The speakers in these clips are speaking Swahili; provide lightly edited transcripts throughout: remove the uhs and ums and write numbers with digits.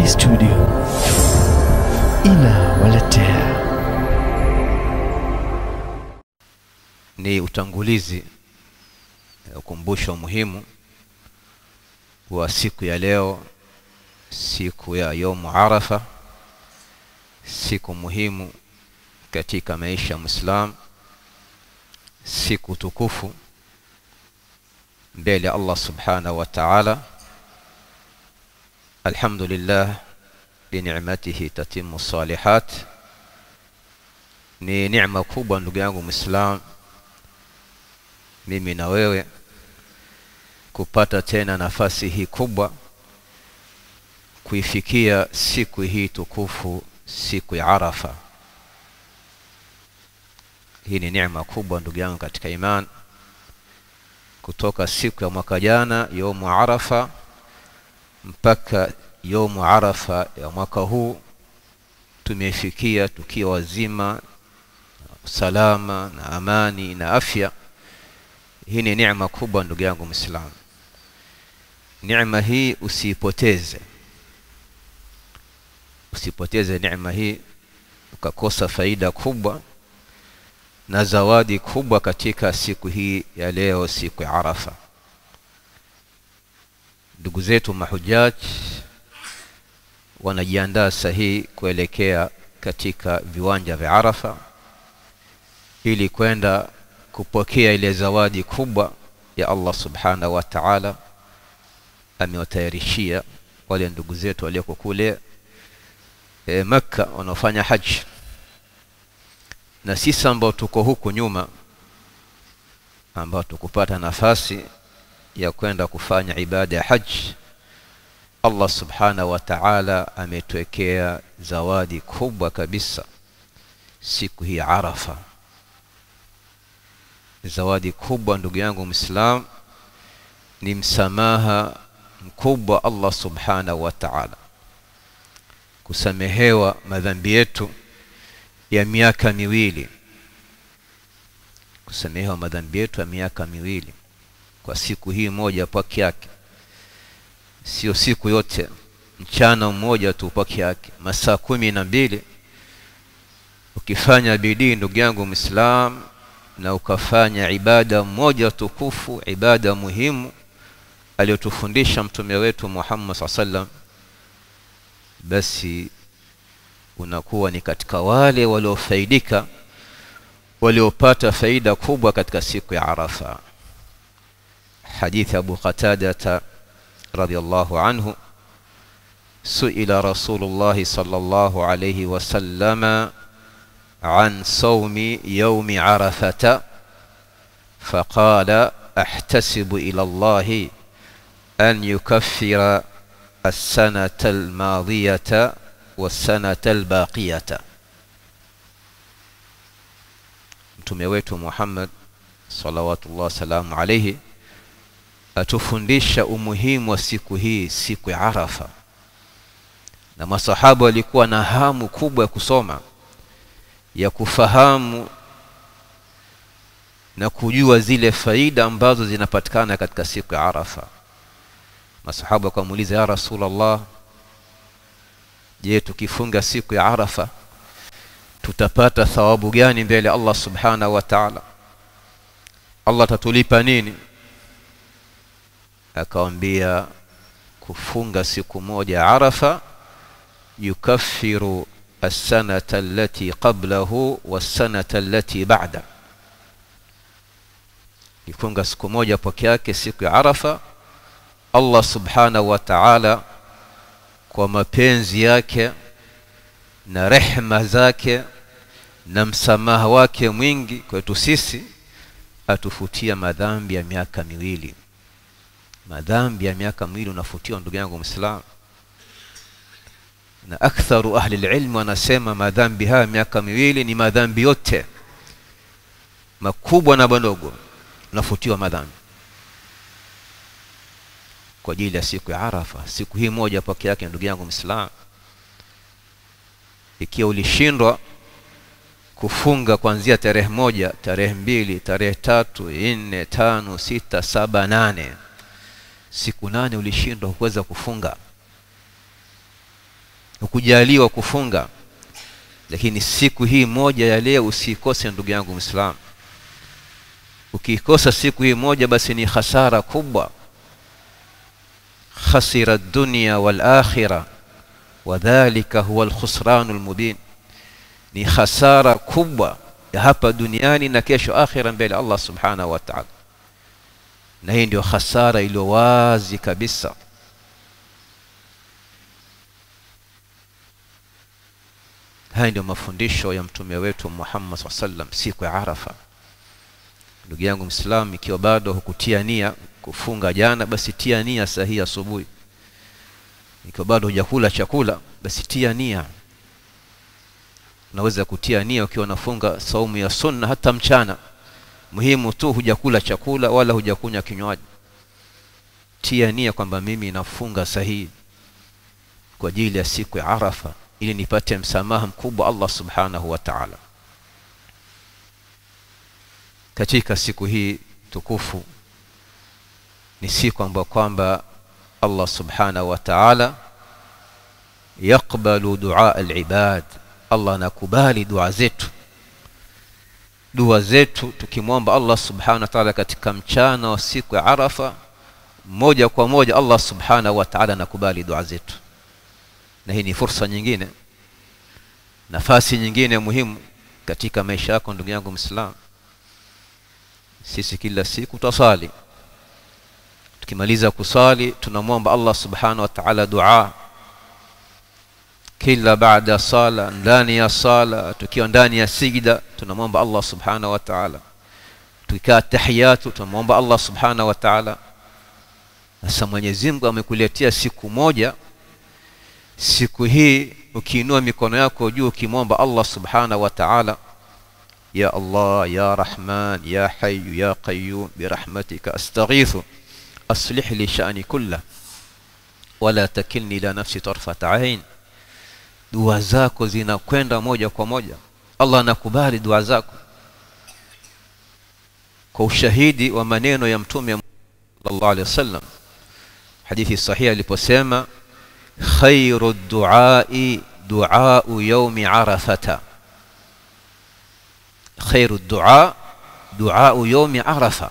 J Studio inawaletea ni utangulizi ukumbusho muhimu wa siku ya leo, siku ya Yom Arafa, siku muhimu katika maisha ya Muislam, siku tukufu mbele Allah subhanahu wa ta'ala. Alhamdulillah bi ni'matihi tatimmu salihat. Ni neema kubwa ndugu yangu Muislam, mimi na wewe kupata tena nafasi hii kubwa kuifikia siku hii tukufu, siku ya Arafa. Hii ni neema kubwa ndugu yangu katika iman. Kutoka siku ya mwaka jana Yom Arafa mpaka Yom Arafa ya mwaka huu tumefikia tukiwa wazima, salama na amani na afya. Hii ni neema kubwa ndugu yangu Muislam. Neema hii usipoteze neema hii ukakosa faida kubwa na zawadi kubwa katika siku hii ya leo, siku ya Arafa. Ndugu zetu mahujaji wanajiandaa sahihi kuelekea katika viwanja vya Arafa ili kwenda kupokea ile zawadi kubwa ya Allah subhanahu wa ta'ala amewatayarishia wale ndugu zetu walioko kule Mecca wanaofanya haji. Na sisi ambao tuko huku nyuma, ambao tukupata nafasi ya kwenda kufanya ibada ya haji, Allah subhanahu wa ta'ala ametuwekea zawadi kubwa kabisa siku hii Arafa. Zawadi kubwa ndugu yangu Muislam ni msamaha mkubwa Allah subhanahu wa ta'ala, kusamehewa madhambi yetu ya miaka miwili, kusamehewa madhambi yetu ya miaka miwili kwa siku hii moja peke yake. Sio siku yote, mchana mmoja tu peke yake, masaa 12. Ukifanya bidii ndugu yangu Muislam na ukafanya ibada moja tukufu, ibada muhimu aliyotufundisha mtume wetu Muhammad sallallahu, basi unakuwa ni katika wale waliofaidika, waliopata faida kubwa katika siku ya Arafa. Hadithi Abu Qatada radhiyallahu anhu, suila Rasulullah sallallahu alayhi wasallam عن صوم يوم عرفة فقال احتسب إلى الله أن يكفر السنة الماضية والسنة الباقية. mtume wetu Muhammad salawatullah salamu alayhi atufundisha umuhimu wa siku hii, siku ya Arafa. Na masahaba walikuwa na hamu kubwa ya kusoma, ya kufahamu na kujua zile faida ambazo zinapatikana katika siku ya Arafa. Masahaba wakamuuliza, ya Rasulullah, je, tukifunga siku ya Arafa tutapata thawabu gani mbele Allah subhanahu wa ta'ala? Allah tatulipa nini? Akawaambia, kufunga siku moja ya Arafa yukaffiru السنة التي قبله والسنة التي بعده. Ifunga siku moja peke yake siku ya Arafa, Allah subhanahu wa ta'ala kwa mapenzi yake na rehema zake na msamaha wake mwingi kwetu sisi atufutia madhambi ya miaka miwili. Madhambi ya miaka miwili unafutiwa ndugu yangu Muislam. Na aktharu ahli alilm wanasema madhambi haya miaka miwili ni madhambi yote makubwa na madogo, unafutiwa madhambi kwa ajili ya siku ya Arafa, siku hii moja peke yake ndugu yangu Muislam. Ikiwa ulishindwa kufunga kuanzia tarehe 1, tarehe 2, tarehe 3, 4, 5, 6, 7, 8, siku 8 ulishindwa kuweza kufunga, hukujaliwa kufunga, lakini siku hii moja ya leo usikose ndugu yangu Muislamu. Ukikosa siku hii moja basi ni hasara kubwa. Khasira dunya wal akhirah wa dhalika huwa al-khusranul mubin. Ni hasara kubwa ya hapa duniani na kesho akhira mbele Allah subhanahu wa ta'ala. Na hii ndio hasara iliyo wazi kabisa. Haya ndio mafundisho ya mtume wetu Muhammad sallam siku ya Arafa. Ndugu yangu Muislamu, ikiwa bado hukutia nia kufunga jana, basi tia nia sahihi asubuhi. Ikiwa bado hujakula chakula, basi tia nia. Unaweza kutia nia ukiwa unafunga saumu ya sunna hata mchana. Muhimu tu hujakula chakula wala hujakunywa kinywaji. Tia nia kwamba mimi nafunga sahihi kwa ajili ya siku ya Arafa, ili nipate msamaha mkubwa Allah subhanahu wa ta'ala. Katika siku hii tukufu ni siku ambayo kwamba Allah subhanahu wa ta'ala yakbalu dua al-ibad. Allah anakubali dua zetu. Dua zetu tukimwomba Allah subhanahu wa ta'ala katika mchana wa siku ya Arafa, moja kwa moja Allah subhanahu wa ta'ala anakubali dua zetu. Na hii ni fursa nyingine, nafasi nyingine muhimu katika maisha yako ndugu yangu Muislamu. Sisi kila siku tusali. Tukimaliza kusali tunamwomba Allah subhanahu wa ta'ala dua. Kila baada sala, ndani ya sala, tukiwa ndani ya sijda tunamwomba Allah subhanahu wa ta'ala. Tukikaa tahiyatu tunamwomba Allah subhanahu wa ta'ala. Sasa Mwenyezi Mungu amekuletea siku moja. Siku hii ukiinua mikono yako juu ukimwomba Allah subhanahu wa ta'ala, ya Allah ya Rahman ya Hayy ya Qayyum birahmatika astaghithu aslih li sha'ni kullah wala takilni ila nafsi tarfata ayn. Dua zako zinakwenda moja kwa moja. Allah anakubali dua zako kwa ushahidi wa maneno ya mtume sallallahu alaihi wasallam. Hadithi sahihi aliposema khairu du'ai du'au yawmi arafata. Khairu du'a du'au yawmi arafa.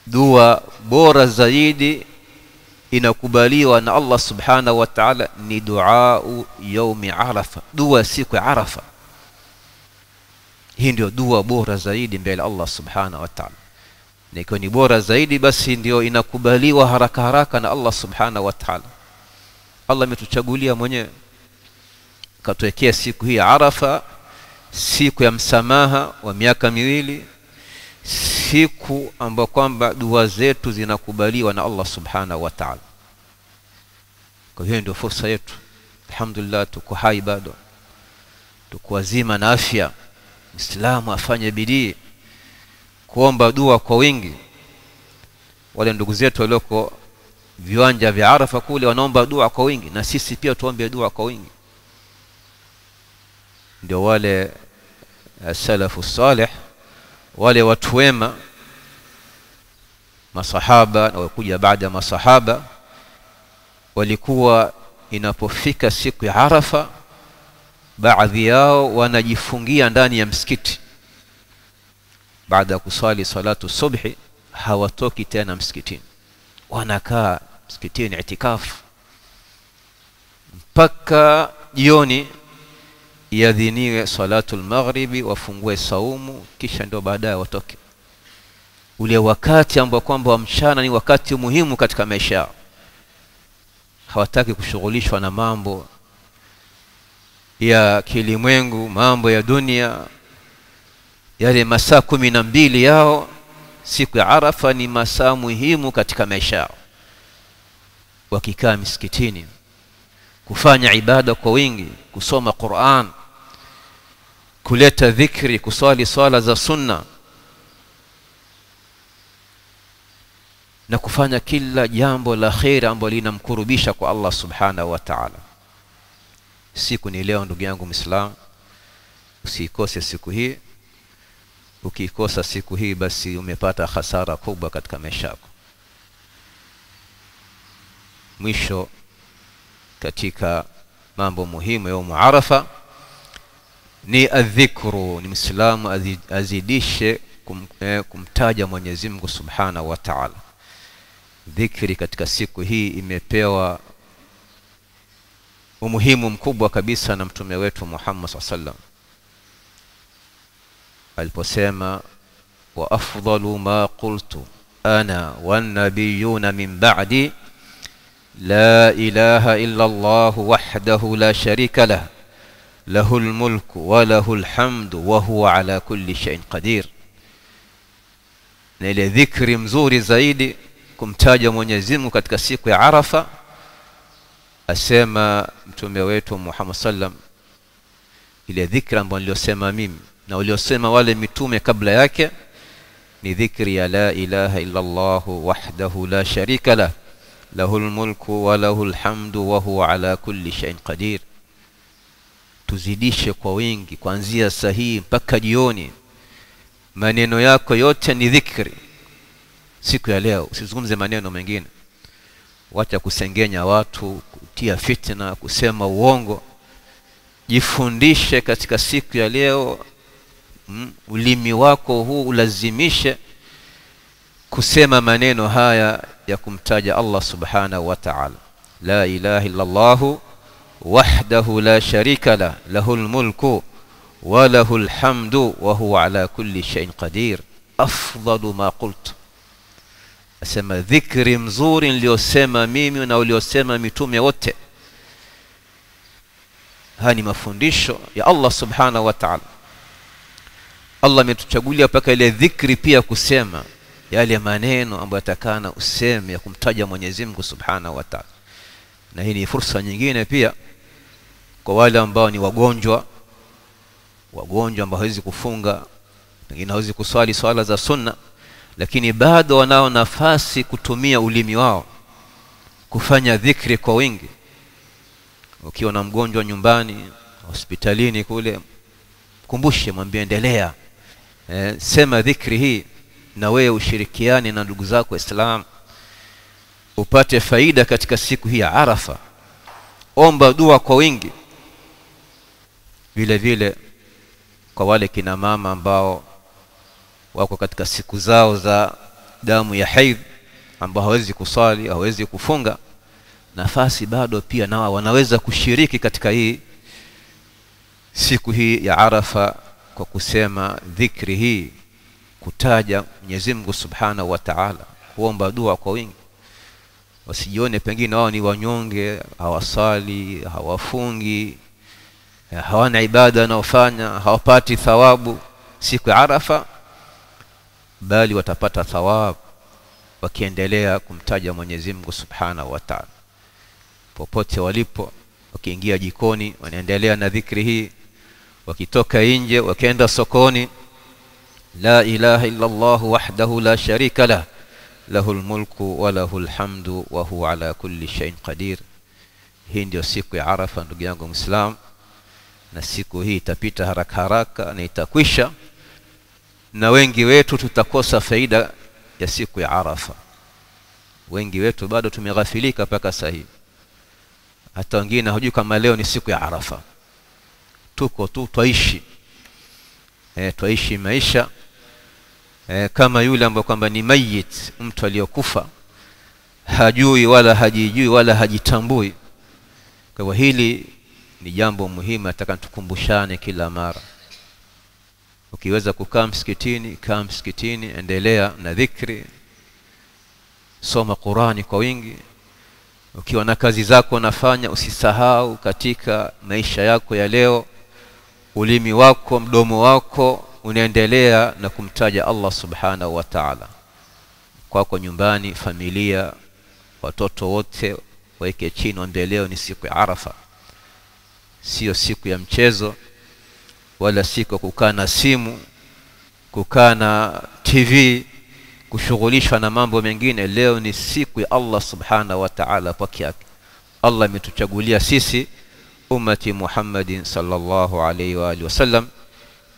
Dua bora zaidi inakubaliwa na Allah subhanahu wa ta'ala ni dua yawmi arafa, dua siku ya Arafa. Hii ndio dua bora zaidi mbele Allah subhanahu wa ta'ala. Na ikiwa ni bora zaidi basi ndio inakubaliwa haraka haraka na Allah subhanahu wa ta'ala. Allah ametuchagulia mwenyewe katuwekea siku hii ya Arafa, siku ya msamaha wa miaka miwili, siku ambayo kwamba dua zetu zinakubaliwa na Allah subhanahu wa ta'ala. Kwa hiyo ndio fursa yetu. Alhamdulillah tuko hai bado, tuko wazima na afya. Muislamu afanye bidii kuomba dua kwa wingi. Wale ndugu zetu walioko viwanja vya Arafa kule wanaomba dua kwa wingi, na sisi pia tuombe dua kwa wingi. Ndio wale salafu salih, wale watu wema, masahaba na wakuja baada ya masahaba, walikuwa inapofika siku ya Arafa baadhi yao wanajifungia ndani ya msikiti. Baada ya kusali salatu subhi hawatoki tena msikitini, wanakaa msikitini itikafu mpaka jioni iadhiniwe salatu al-maghribi, wafungue saumu, kisha ndio baadaye watoke. Ule wakati ambao kwamba mchana ni wakati muhimu katika maisha yao. Hawataki kushughulishwa na mambo ya kilimwengu, mambo ya dunia. Yale masaa 12 yao siku ya Arafa ni masaa muhimu katika maisha yao. Wakikaa misikitini kufanya ibada kwa wingi, kusoma Qur'an, kuleta dhikri, kusali swala za sunna, na kufanya kila jambo la khair ambalo linamkurubisha kwa Allah subhanahu wa ta'ala. Siku ni leo ndugu yangu Muislamu, usikose siku hii. Ukikosa siku hii basi umepata hasara kubwa katika maisha yako. Mwisho katika mambo muhimu يوم عرفة ni adhikru, ni Muislamu azidishe kumtaja Mwenyezi Mungu Subhanahu wa Ta'ala. Dhikri katika siku hii imepewa umuhimu mkubwa kabisa na mtume wetu Muhammad sallallahu aliposema wa afdalu ma qultu ana wan nabiyuna min ba'di la ilaha illa Allah wahdahu la sharika lahu lahul mulku wa lahul hamdu wa huwa ala kulli shay'in qadir. Na ile dhikri mzuri zaidi kumtaja Mwenyezi Mungu katika siku ya Arafa, asema mtume wetu Muhammad sallam, ile dhikri ambayo niliyosema mimi na waliosema wale mitume kabla yake ni dhikri ya la ilaha illa Allah wahdahu la sharika lahu lahul mulku wa lahul hamdu wa huwa ala kulli shay'in qadir. Tuzidishe kwa wingi kuanzia sahihi mpaka jioni, maneno yako yote ni dhikri siku ya leo. Usizungumze maneno mengine, wacha kusengenya watu, kutia fitna, kusema uongo. Jifundishe katika siku ya leo, ulimi wako huu ulazimishe kusema maneno haya ya kumtaja Allah Subhanahu wa Ta'ala. La ilaha illa Allah wahdahu la sharika lahu lahul mulku wa lahul hamdu wa huwa ala kulli shay'in qadir. Afdalu ma qultu, asema dhikri mzuri niliyosema mimi na uliosema mitume wote. Haya ni mafundisho ya Allah Subhanahu wa Ta'ala. Allah ametuchagulia paka ile dhikri pia kusema yale maneno ambayo yatakana useme ya kumtaja Mwenyezi Mungu Subhanahu wa Ta'ala. Na hii ni fursa nyingine pia kwa wale ambao ni wagonjwa ambao hawezi kufunga, pengine hawezi kuswali swala za sunna, lakini bado wanao nafasi kutumia ulimi wao kufanya dhikri kwa wingi. Ukiwa na mgonjwa nyumbani, hospitalini kule, kumbushe, mwambie endelea, sema dhikri hii, na wewe ushirikiane na ndugu zako Waislamu upate faida katika siku hii ya Arafa. Omba dua kwa wingi. Vile vile kwa wale kina mama ambao wako katika siku zao za damu ya haidh, ambao hawezi kusali, hawezi kufunga, nafasi bado pia nao wanaweza kushiriki katika hii siku hii ya Arafa kwa kusema dhikri hii, kutaja Mwenyezi Mungu Subhanahu wa Ta'ala, kuomba dua kwa wingi. Wasijione pengine wao ni wanyonge, hawasali, hawafungi, hawana ibada wanaofanya, hawapati thawabu siku ya Arafa, bali watapata thawabu wakiendelea kumtaja Mwenyezi Mungu Subhanahu wa Ta'ala. Popote walipo, wakiingia jikoni wanaendelea na dhikri hii, wakitoka nje, wakienda sokoni, la ilaha illa Allah wahdahu la sharika lahu lahul mulku wa lahul hamdu wa huwa ala kulli shay'in qadir. Hii ndio siku ya Arafa ndugu yangu Muislam, na siku hii itapita haraka na itakwisha, na wengi wetu tutakosa faida ya siku ya Arafa. Wengi wetu bado tumeghafilika mpaka sasa hivi. Hata wengine hawajui kama leo ni siku ya Arafa. Tuko tu twaishi maisha kama yule ambaye kwamba ni mayit, mtu aliyokufa, hajui wala hajijui wala hajitambui. Kwa hivyo hili ni jambo muhimu, nataka tukumbushane kila mara. Ukiweza kukaa msikitini, kaa msikitini, endelea na dhikri, soma Qur'ani kwa wingi. Ukiwa na kazi zako unafanya, usisahau katika maisha yako ya leo, ulimi wako, mdomo wako unaendelea na kumtaja Allah Subhanahu wa Ta'ala. Kwako nyumbani, familia, watoto wote waeke chini, waambie leo ni siku ya Arafa. Sio siku ya mchezo, wala siku kukaa na simu, kukaa na TV, kushughulishwa na mambo mengine. Leo ni siku ya Allah Subhanahu wa Ta'ala pekee yake. Allah ametuchagulia sisi ummati Muhammadin sallallahu alayhi wa alihi wasallam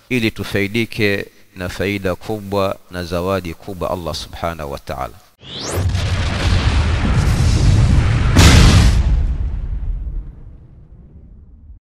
ili tufaidike na faida kubwa na zawadi kubwa Allah Subhanahu wa Ta'ala.